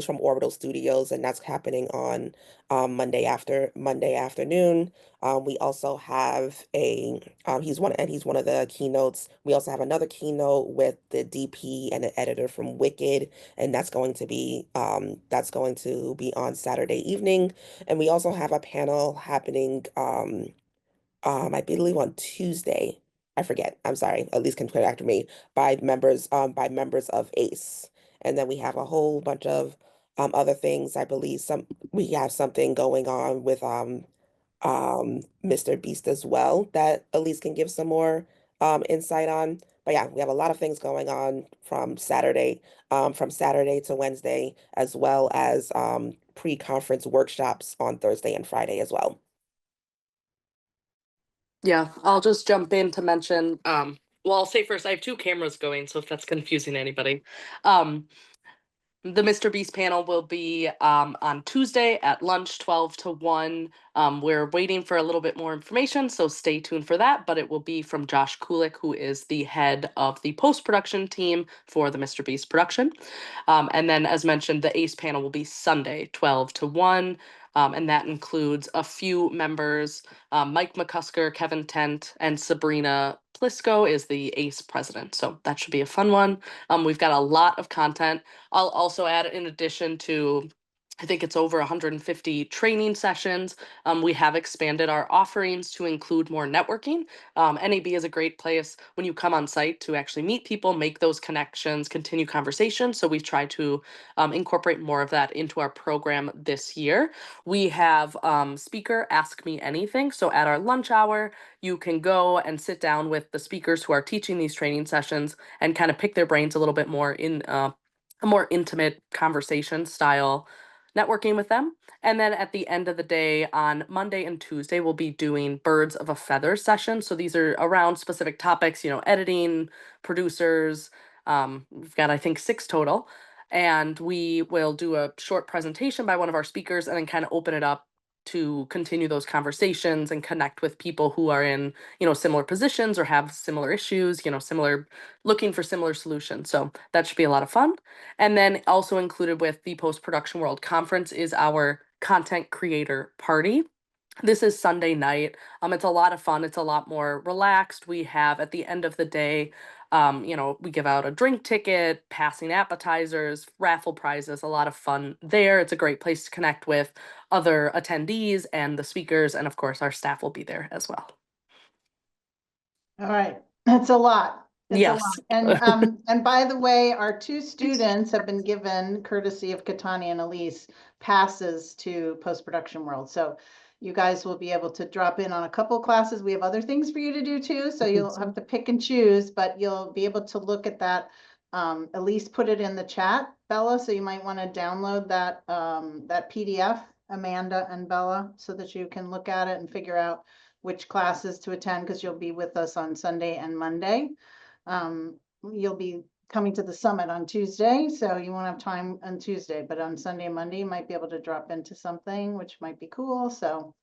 from Orbital Studios, and that's happening on Monday afternoon. We also have he's one of the keynotes. We also have another keynote with the DP and an editor from Wicked, and that's going to be on Saturday evening. And we also have a panel happening I believe on Tuesday. I forget. I'm sorry. At least can put it after me by members of ACE. And then we have a whole bunch of other things. I believe we have something going on with Mr. Beast as well that Elise can give some more insight on. But yeah, we have a lot of things going on from Saturday to Wednesday, as well as pre-conference workshops on Thursday and Friday as well. Yeah, I'll just jump in to mention, well, I'll say first, I have two cameras going, so if that's confusing anybody. The Mr. Beast panel will be on Tuesday at lunch, 12 to 1. We're waiting for a little bit more information, so stay tuned for that, but it will be from Josh Kulik, who is the head of the post-production team for the Mr. Beast production. And then, as mentioned, the ACE panel will be Sunday, 12 to 1. And that includes a few members, Mike McCusker, Kevin Tent, and Sabrina Plisco is the ACE president. So that should be a fun one. We've got a lot of content. I'll also add, in addition to, I think it's over 150 training sessions, we have expanded our offerings to include more networking. NAB is a great place when you come on site to actually meet people, make those connections, continue conversations. So we've tried to incorporate more of that into our program this year. We have speaker Ask Me Anything. So at our lunch hour, you can go and sit down with the speakers who are teaching these training sessions and kind of pick their brains a little bit more in a more intimate conversation style networking with them. And then at the end of the day on Monday and Tuesday, we'll be doing Birds of a Feather sessions. So these are around specific topics, editing, producers. We've got, I think, 6 total. And we will do a short presentation by one of our speakers and then kind of open it up to continue those conversations and connect with people who are in, similar positions or have similar issues, looking for similar solutions. So that should be a lot of fun. And then also included with the Post-Production World Conference is our content creator party. This is Sunday night. It's a lot of fun. It's a lot more relaxed. We have, at the end of the day, we give out a drink ticket, passing appetizers, raffle prizes, a lot of fun there. It's a great place to connect with other attendees and the speakers. And of course, our staff will be there as well. All right, that's a lot. It's yes. a lot. And by the way, our 2 students have been given, courtesy of Katani and Elise, passes to Post-Production World. So you guys will be able to drop in on a couple classes. We have other things for you to do too, so you'll have to pick and choose, but you'll be able to look at that. Elise put it in the chat, Bella, so you might want to download that that PDF, Amanda and Bella, so that you can look at it and figure out which classes to attend, because you'll be with us on Sunday and Monday. You'll be coming to the summit on Tuesday, so you won't have time on Tuesday, but on Sunday and Monday, you might be able to drop into something, which might be cool. So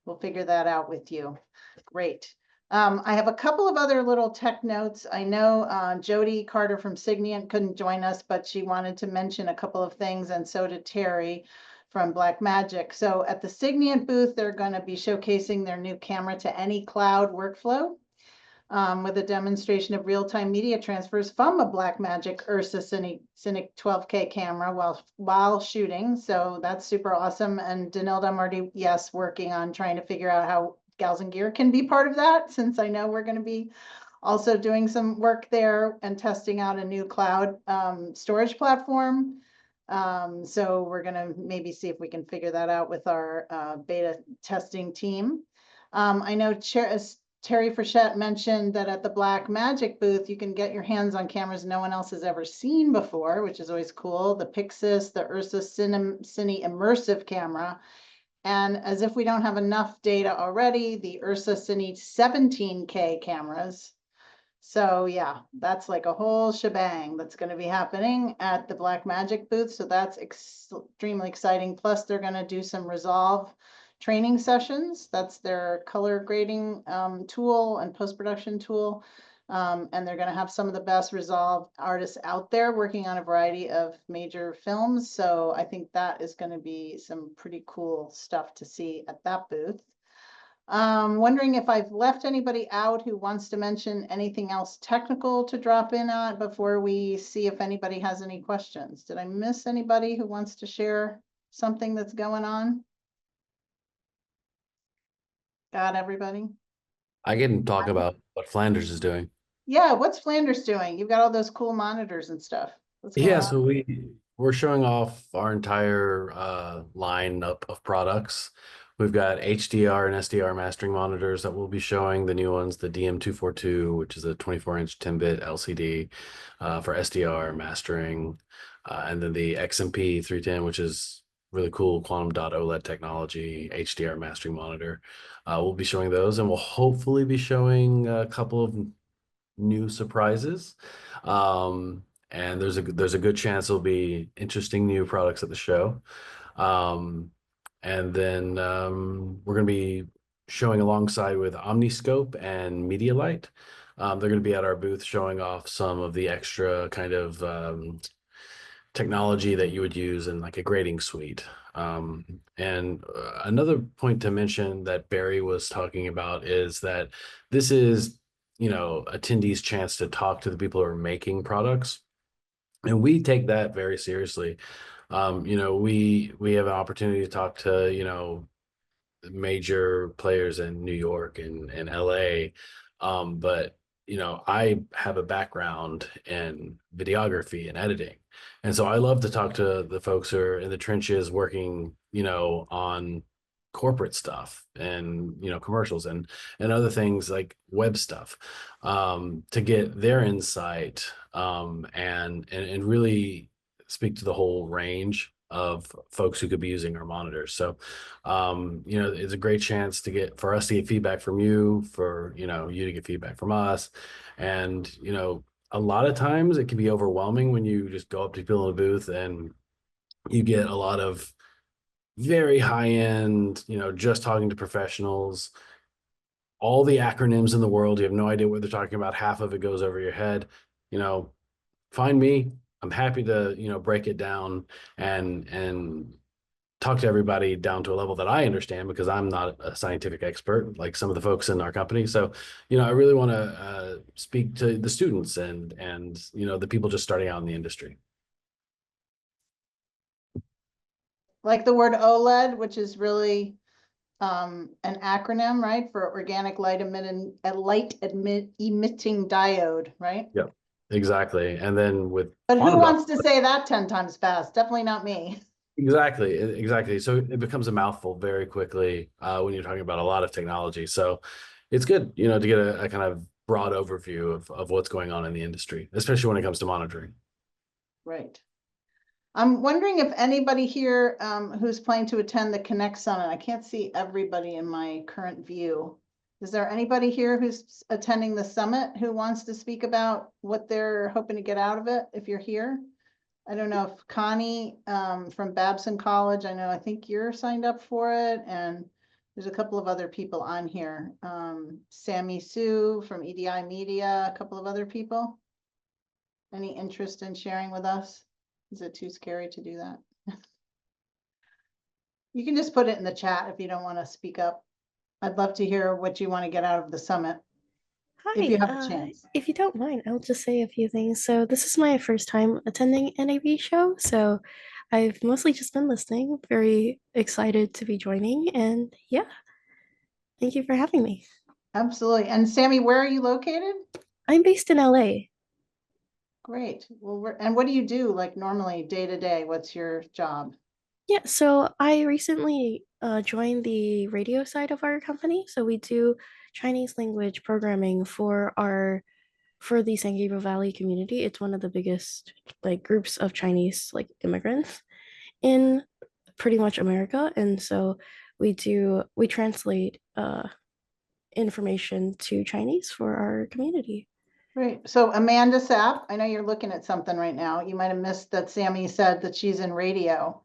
we'll figure that out with you. Great. I have a couple of other little tech notes. I know Jody Carter from Signiant couldn't join us, but she wanted to mention a couple of things, and so did Terry from Blackmagic. So at the Signiant booth, they're going to be showcasing their new camera to any cloud workflow with a demonstration of real-time media transfers from a Blackmagic Ursa Cynic 12K camera while shooting. So that's super awesome. And Danilda, I'm already, working on trying to figure out how GALSNGEAR can be part of that, since I know we're going to be also doing some work there and testing out a new cloud storage platform. So we're going to maybe see if we can figure that out with our beta testing team. I know Terry Frechette mentioned that at the Black Magic booth, you can get your hands on cameras no one else has ever seen before, which is always cool. The Pixis, the Ursa Cine immersive camera. And as if we don't have enough data already, the Ursa Cine 17K cameras. So yeah, that's like a whole shebang that's going to be happening at the Black Magic booth. So that's extremely exciting. Plus they're going to do some Resolve training sessions. That's their color grading tool and post-production tool. And they're going to have some of the best Resolve artists out there working on a variety of major films. So I think that is going to be some pretty cool stuff to see at that booth. Wondering if I've left anybody out who wants to mention anything else technical to drop in on before we see if anybody has any questions. Did I miss anybody who wants to share something that's going on? Got everybody? I can talk about what Flanders is doing. Yeah, what's Flanders doing? You've got all those cool monitors and stuff. What's going Yeah, on? so we're showing off our entire lineup of products. We've got HDR and SDR mastering monitors that we'll be showing, the new ones, the DM242, which is a 24-inch 10-bit LCD for SDR mastering, and then the XMP 310, which is really cool quantum dot OLED technology HDR mastering monitor. We'll be showing those, and we'll hopefully be showing a couple of new surprises. And there's a good chance there'll be interesting new products at the show. And then we're going to be showing alongside with Omniscope and Medialight. They're going to be at our booth showing off some of the extra kind of technology that you would use in like a grading suite. And another point to mention that Barry was talking about is that this is, attendees' chance to talk to the people who are making products. And we take that very seriously. We have an opportunity to talk to, major players in New York and LA. But, I have a background in videography and editing. And so I love to talk to the folks who are in the trenches working, on corporate stuff and, commercials and other things like web stuff, to get their insight, and really speak to the whole range of folks who could be using our monitors. So, it's a great chance for us to get feedback from you, for, you to get feedback from us. And, a lot of times it can be overwhelming when you just go up to people in a booth and you get a lot of very high end, just talking to professionals, all the acronyms in the world. You have no idea what they're talking about. Half of it goes over your head. Find me. I'm happy to, break it down and talk to everybody down to a level that I understand, because I'm not a scientific expert like some of the folks in our company. So, I really want to speak to the students and the people just starting out in the industry. Like the word OLED, which is really an acronym, right, for organic light emitting diode, right? Yeah, exactly. And then but who wants to say that 10 times fast? Definitely not me. Exactly. So it becomes a mouthful very quickly when you're talking about a lot of technology. So it's good, to get a kind of broad overview of what's going on in the industry, especially when it comes to monitoring. Right. I'm wondering if anybody here who's planning to attend the Connect Summit. I can't see everybody in my current view. Is there anybody here who's attending the summit who wants to speak about what they're hoping to get out of it if you're here? I don't know if Connie from Babson College, I think you're signed up for it, and there's a couple of other people on here. Sammy Sue from EDI Media, a couple of other people. Any interest in sharing with us? Is it too scary to do that? You can just put it in the chat if you don't want to speak up. I'd love to hear what you want to get out of the summit. Hi, if you have a chance. if you don't mind, I'll just say a few things. So this is my first time attending NAB show, so I've mostly just been listening. Very excited to be joining, and yeah, thank you for having me. Absolutely. And Sammy, where are you located? I'm based in LA. Great. Well, and what do you do like normally day to day? What's your job? Yeah, so I recently joined the radio side of our company. So we do Chinese language programming for the San Gabriel Valley community. It's one of the biggest like groups of Chinese like immigrants in pretty much America. And so we translate information to Chinese for our community. Great. So Amanda Sapp, I know you're looking at something right now. You might have missed that Sammy said that she's in radio.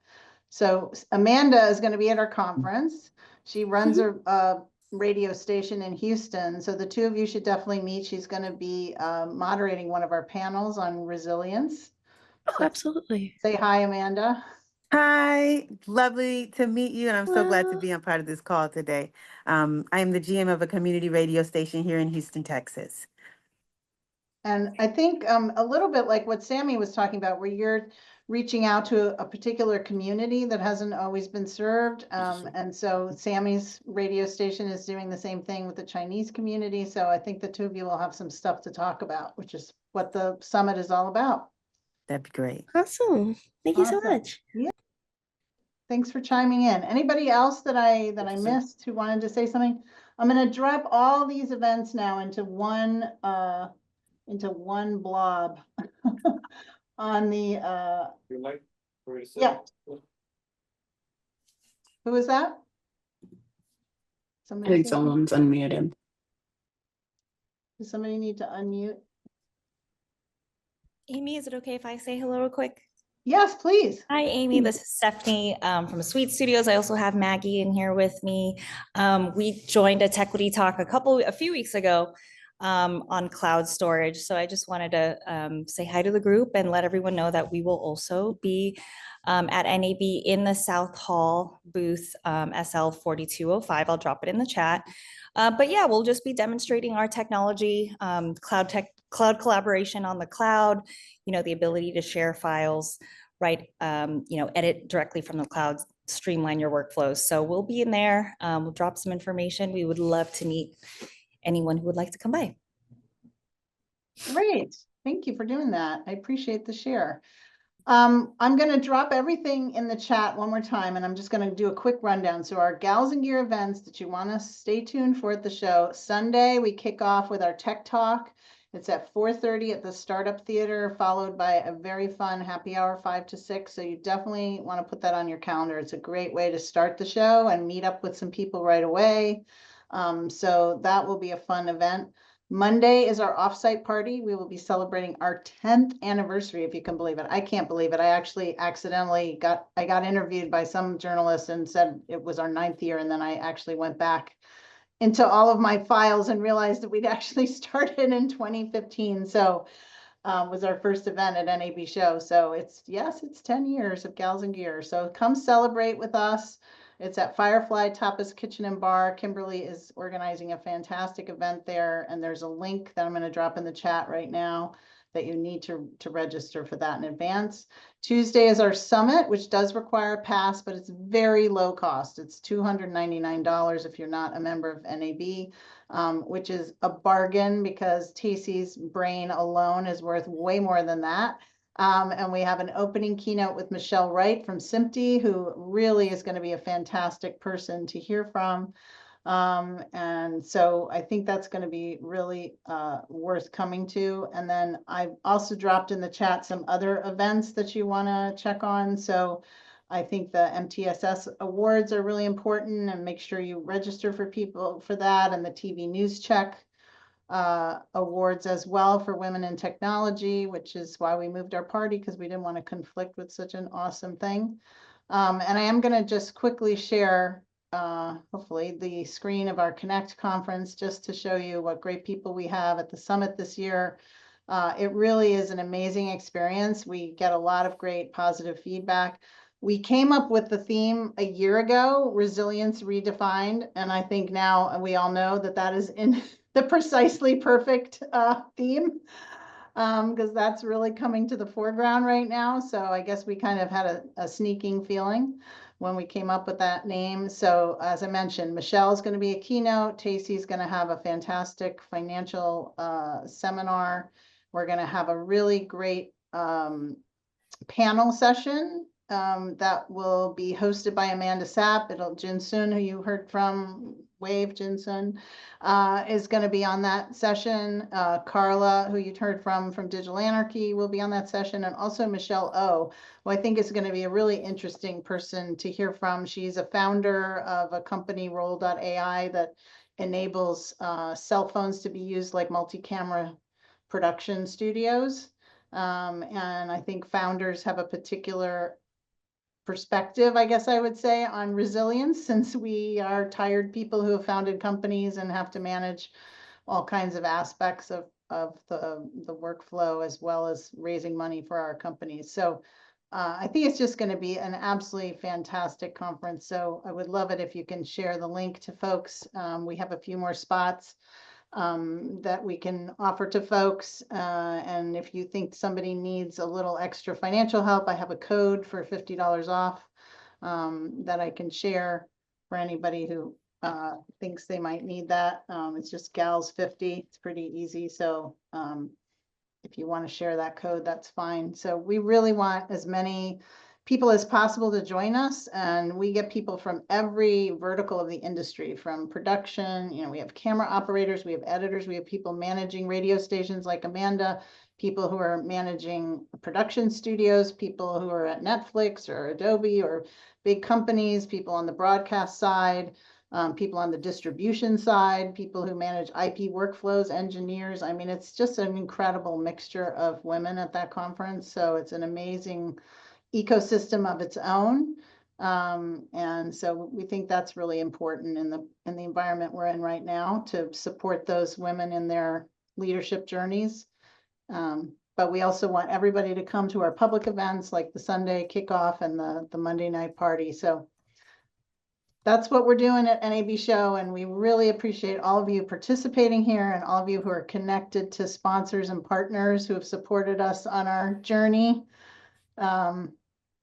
So Amanda is going to be at our conference. She runs a radio station in Houston. So the two of you should definitely meet. She's going to be moderating one of our panels on resilience. Oh, absolutely. Say hi, Amanda. Hi, lovely to meet you, and I'm so glad to Hello. be on part of this call today. I am the GM of a community radio station here in Houston, Texas. And I think a little bit like what Sammy was talking about, where you're reaching out to a particular community that hasn't always been served. And so Sammy's radio station is doing the same thing with the Chinese community. So I think the two of you will have some stuff to talk about, which is what the summit is all about. That'd be great. Awesome. Thank you so Awesome. much. Yeah. Thanks for chiming in. Anybody else that I missed who wanted to say something? I'm going to drop all these events now into one blob on the yeah. Who is that? I think someone's unmuted. Does somebody need to unmute? Amy, is it okay if I say hello real quick? Yes, please. Hi, Amy. This is Stephanie from Sweet Studios. I also have Maggie in here with me. We joined a Tequity talk a few weeks ago on cloud storage. So I just wanted to say hi to the group and let everyone know that we will also be at NAB in the South Hall booth, SL 4205. I'll drop it in the chat. But yeah, we'll just be demonstrating our technology, cloud collaboration on the cloud, the ability to share files, right? Edit directly from the cloud, streamline your workflows. So we'll be in there. We'll drop some information. We would love to meet anyone who would like to come by. Great. Thank you for doing that. I appreciate the share. I'm going to drop everything in the chat one more time, and I'm just going to do a quick rundown. So our Gals and Gear events that you want to stay tuned for at the show. Sunday, we kick off with our Tech Talk. It's at 4:30 at the Startup Theater, followed by a very fun happy hour 5 to 6. So you definitely want to put that on your calendar. It's a great way to start the show and meet up with some people right away. So that will be a fun event. Monday is our offsite party. We will be celebrating our 10th anniversary, if you can believe it. I can't believe it. I actually accidentally got interviewed by some journalist and said it was our 9th year. And then I actually went back into all of my files and realized that we'd actually started in 2015. So was our first event at NAB show. So it's 10 years of Gals and Gear. So come celebrate with us. It's at Firefly Tapas Kitchen and Bar. Kimberly is organizing a fantastic event there. And there's a link that I'm going to drop in the chat right now that you need to register for that in advance. Tuesday is our summit, which does require a pass, but it's very low cost. It's $299 if you're not a member of NAB, which is a bargain because Tacey's brain alone is worth way more than that. And we have an opening keynote with Michelle Wright from SMPTE, who really is going to be a fantastic person to hear from. And so I think that's going to be really worth coming to. And then I've also dropped in the chat some other events that you want to check on. So I think the MTSS awards are really important, and make sure you register for people for that, and the TV News Check awards as well for women in technology, which is why we moved our party, because we didn't want to conflict with such an awesome thing. And I am going to just quickly share hopefully the screen of our Connect conference just to show you what great people we have at the summit this year. It really is an amazing experience. We get a lot of great positive feedback. We came up with the theme a year ago, Resilience Redefined, and I think now we all know that that is in the precisely perfect theme. because that's really coming to the foreground right now. So I guess we kind of had a sneaking feeling when we came up with that name. So as I mentioned, Michelle's going to be a keynote. Tacey's going to have a fantastic financial seminar. We're going to have a really great panel session that will be hosted by Amanda Sapp. Jinsun, who you heard from, Wave Jinsun, is going to be on that session. Carla, who you heard from Digital Anarchy, will be on that session, and also Michelle O, who I think is going to be a really interesting person to hear from. She's a founder of a company, Roll.ai, that enables cell phones to be used like multi-camera production studios. And I think founders have a particular perspective, I guess I would say, on resilience, since we are tired people who have founded companies and have to manage all kinds of aspects of the workflow, as well as raising money for our companies. So I think it's just going to be an absolutely fantastic conference. So I would love it if you can share the link to folks. We have a few more spots that we can offer to folks. And if you think somebody needs a little extra financial help, I have a code for $50 off that I can share for anybody who thinks they might need that. It's just GALS50. It's pretty easy. So if you want to share that code, that's fine. So we really want as many people as possible to join us, and we get people from every vertical of the industry, from production, we have camera operators, we have editors, we have people managing radio stations like Amanda, people who are managing production studios, people who are at Netflix or Adobe or big companies, people on the broadcast side, people on the distribution side, people who manage IP workflows, engineers. I mean, it's just an incredible mixture of women at that conference. So it's an amazing ecosystem of its own. And so we think that's really important in the environment we're in right now, to support those women in their leadership journeys. But we also want everybody to come to our public events like the Sunday kickoff and the Monday night party. So that's what we're doing at NAB Show, and we really appreciate all of you participating here and all of you who are connected to sponsors and partners who have supported us on our journey.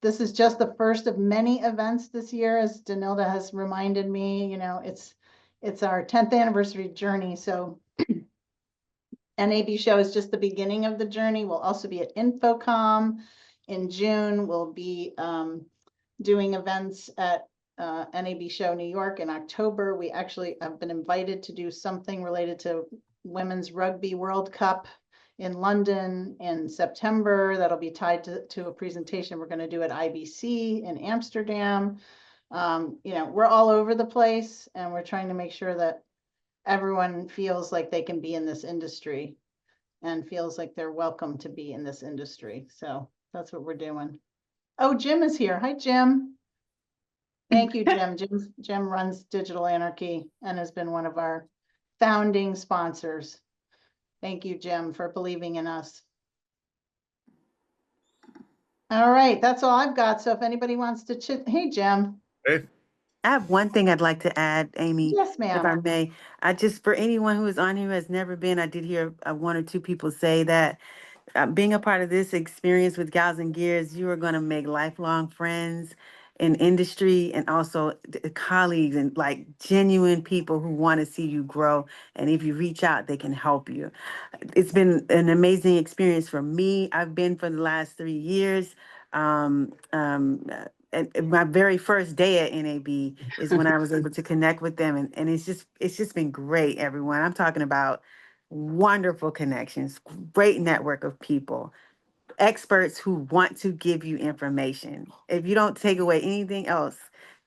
This is just the first of many events this year, as Danilda has reminded me. It's our 10th anniversary journey. So NAB Show is just the beginning of the journey. We'll also be at InfoComm in June. We'll be doing events at NAB Show New York in October. We actually have been invited to do something related to Women's Rugby World Cup in London in September. That'll be tied to a presentation we're going to do at IBC in Amsterdam. We're all over the place, and we're trying to make sure that everyone feels like they can be in this industry and feels like they're welcome to be in this industry. So that's what we're doing. Oh, Jim is here. Hi, Jim. Thank you, Jim. Jim runs Digital Anarchy and has been one of our founding sponsors. Thank you, Jim, for believing in us. All right, that's all I've got. So if anybody wants to hey, Jim. Hey. I have one thing I'd like to add, Amy. Yes, If I ma'am. may. For anyone who is on here who has never been, I did hear one or two people say that being a part of this experience with Gals and Gears, you are going to make lifelong friends in industry, and also colleagues, and like genuine people who want to see you grow. And if you reach out, they can help you. It's been an amazing experience for me. I've been for the last 3 years. And my very first day at NAB is when I was able to connect with them. And it's just been great, everyone. I'm talking about wonderful connections, great network of people, experts who want to give you information. If you don't take away anything else,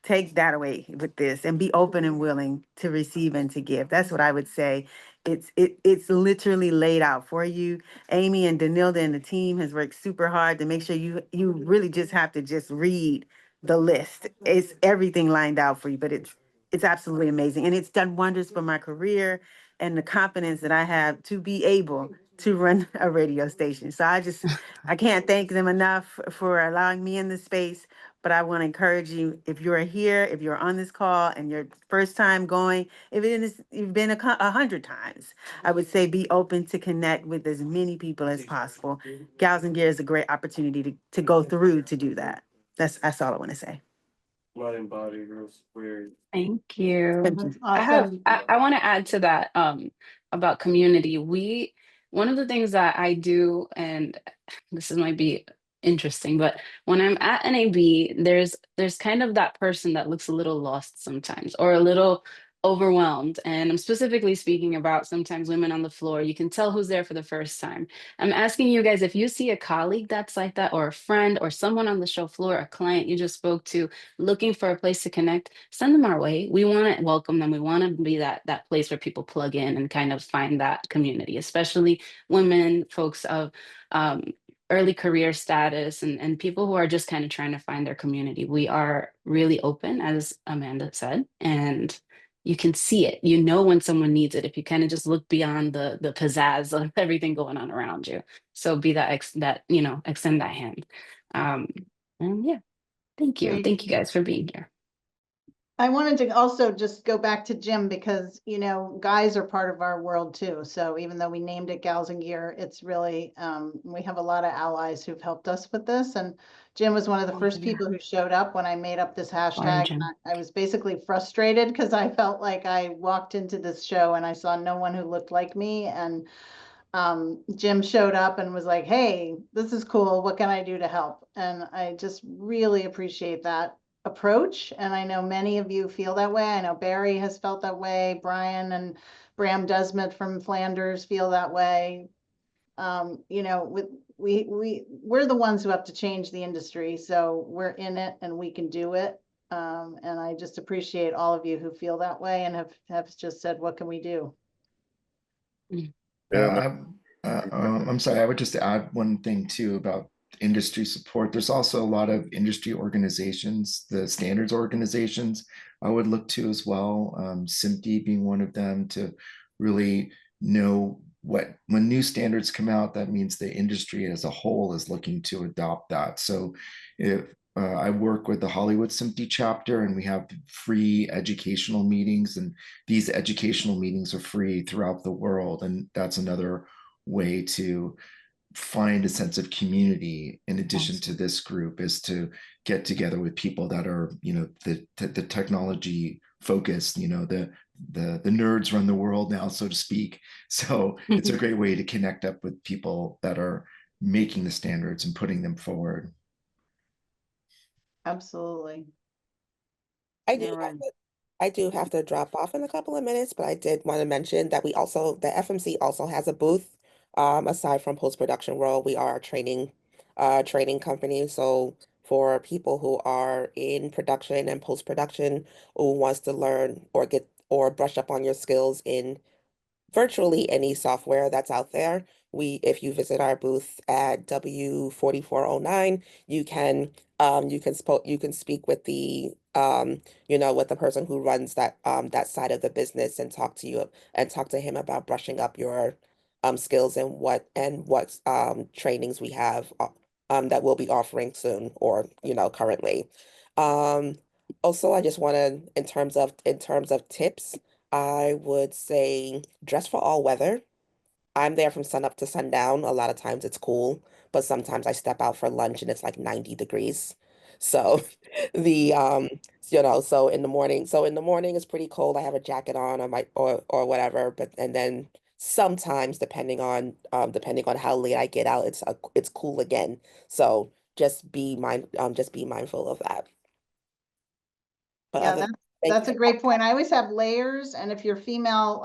take that away with this, and be open and willing to receive and to give. That's what I would say. It's literally laid out for you. Amy and Danilda and the team has worked super hard to make sure you really just have to just read the list. It's everything lined out for you, but it's absolutely amazing. And it's done wonders for my career and the confidence that I have to be able to run a radio station. So I can't thank them enough for allowing me in the space, but I want to encourage you, if you're here, if you're on this call and your first time going, if it is, you've been 100 times, I would say be open to connect with as many people as possible. Gals and Gear is a great opportunity to go through to do that. That's all I want to say. Thank you. That's awesome. I want to add to that about community. One of the things that I do, and might be interesting, but when I'm at NAB, there's kind of that person that looks a little lost sometimes or a little overwhelmed. And I'm specifically speaking about sometimes women on the floor. You can tell who's there for the first time. I'm asking you guys, if you see a colleague that's like that, or a friend, or someone on the show floor, a client you just spoke to, looking for a place to connect, send them our way. We want to welcome them. We want to be that place where people plug in and kind of find that community, especially women, folks of early career status, and people who are just kind of trying to find their community. We are really open, as Amanda said, and you can see it. You know when someone needs it if you kind of just look beyond the pizzazz of everything going on around you. So be that extend that hand. And yeah, thank you. Great. Thank you guys for being here. I wanted to also just go back to Jim because, guys are part of our world too. So even though we named it Gals and Gear, it's really, we have a lot of allies who've helped us with this. And Jim was one of the first people who showed up when I made up this hashtag. I was basically frustrated because I felt like I walked into this show and I saw no one who looked like me. And Jim showed up and was like, hey, this is cool. What can I do to help? And I just really appreciate that approach. And I know many of you feel that way. I know Barry has felt that way. Brian and Bram Desmond from Flanders feel that way. We're the ones who have to change the industry. So we're in it and we can do it. And I just appreciate all of you who feel that way and have just said, what can we do? Yeah, I'm sorry. I would just add one thing too about industry support. There's also a lot of industry organizations, the standards organizations I would look to as well. SMPTE being one of them, to really know when new standards come out, that means the industry as a whole is looking to adopt that. So if I work with the Hollywood SMPTE chapter, and we have free educational meetings, and these educational meetings are free throughout the world. And that's another way to find a sense of community in addition to this group, is to get together with people that are, the technology focused, the nerds run the world now, so to speak. So it's a great way to connect up with people that are making the standards and putting them forward. Absolutely. I do have to drop off in a couple of minutes, but I did want to mention that the FMC also has a booth. Aside from post-production role, we are a training company. So for people who are in production and post-production, who wants to learn or brush up on your skills in virtually any software that's out there, if you visit our booth at W4409, you can speak with the with the person who runs that side of the business, and talk to him about brushing up your skills, and what trainings we have that we'll be offering soon, or currently. Also, I just want to, in terms of tips, I would say dress for all weather. I'm there from sun up to sundown. A lot of times it's cool, but sometimes I step out for lunch and it's like 90 degrees. So the so in the morning it's pretty cold. I have a jacket on, or whatever, and then sometimes, depending on how late I get out, it's cool again. So just be mindful of that. But Yeah, that's a great point. I always have layers, and if you're female,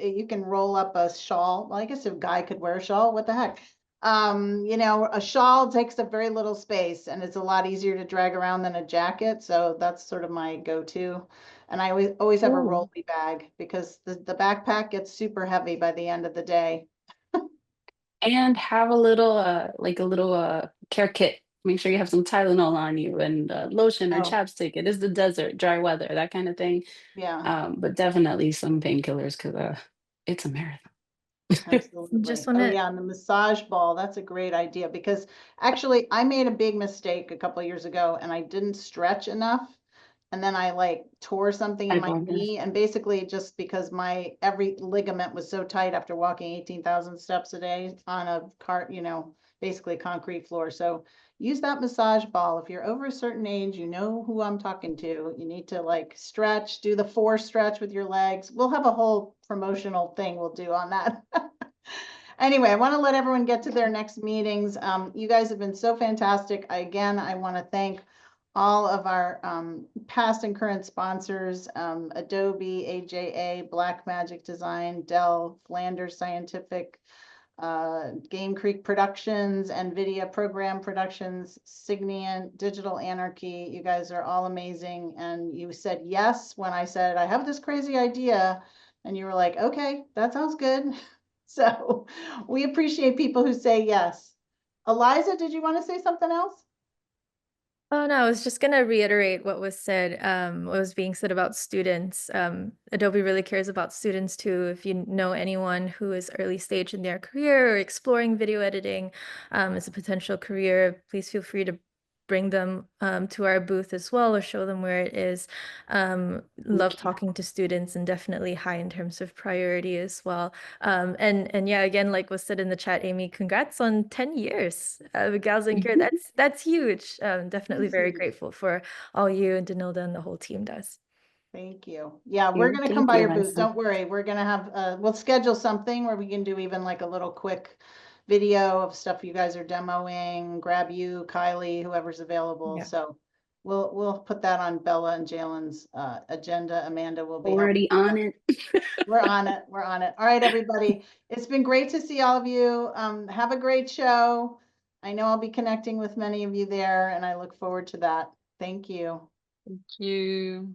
you can roll up a shawl. Well, I guess a guy could wear a shawl. What the heck? A shawl takes up very little space, and it's a lot easier to drag around than a jacket. So that's sort of my go-to. And I always have a rolly bag, because the backpack gets super heavy by the end of the day. And have a little care kit. Make sure you have some Tylenol on you, and lotion or chapstick. It is the desert, dry weather, that kind of thing. Yeah. But definitely some painkillers, because it's a marathon. Absolutely. Just Oh wanna yeah, and the massage ball, that's a great idea because actually I made a big mistake a couple of years ago and I didn't stretch enough. And then I like tore something in I my love this. knee, and basically just because my every ligament was so tight after walking 18,000 steps a day on a cart, basically concrete floor. So use that massage ball. If you're over a certain age, you know who I'm talking to. You need to like stretch, do the 4 stretch with your legs. We'll have a whole promotional thing we'll do on that. Anyway, I want to let everyone get to their next meetings. You guys have been so fantastic. I want to thank all of our past and current sponsors, Adobe, AJA, Black Magic Design, Dell, Flanders Scientific, Game Creek Productions, NVIDIA Program Productions, Signiant, Digital Anarchy. You guys are all amazing. And you said yes when I said, I have this crazy idea. And you were like, okay, that sounds good. So we appreciate people who say yes. Eliza, did you want to say something else? Oh no, I was just gonna reiterate what was said, what was being said about students. Adobe really cares about students too. If you know anyone who is early stage in their career or exploring video editing as a potential career, please feel free to bring them to our booth as well or show them where it is. Love talking to students and definitely high in terms of priority as well. And yeah, again, like was said in the chat, Amy, congrats on 10 years with GALSNGEAR. That's huge. Definitely That's very huge. grateful for all you and Danilda and the whole team does. Thank you. Yeah, we're gonna come Thank by you, your booth. Liza. Don't worry. We're gonna have, we'll schedule something where we can do even like a little quick video of stuff you guys are demoing, grab you, Kylie, whoever's available. Yeah. So we'll put that on Bella and Jalen's agenda. Amanda will be Already helping. on it. We're on it. We're on it. All right, everybody. It's been great to see all of you. Have a great show. I know I'll be connecting with many of you there, and I look forward to that. Thank you. Thank you.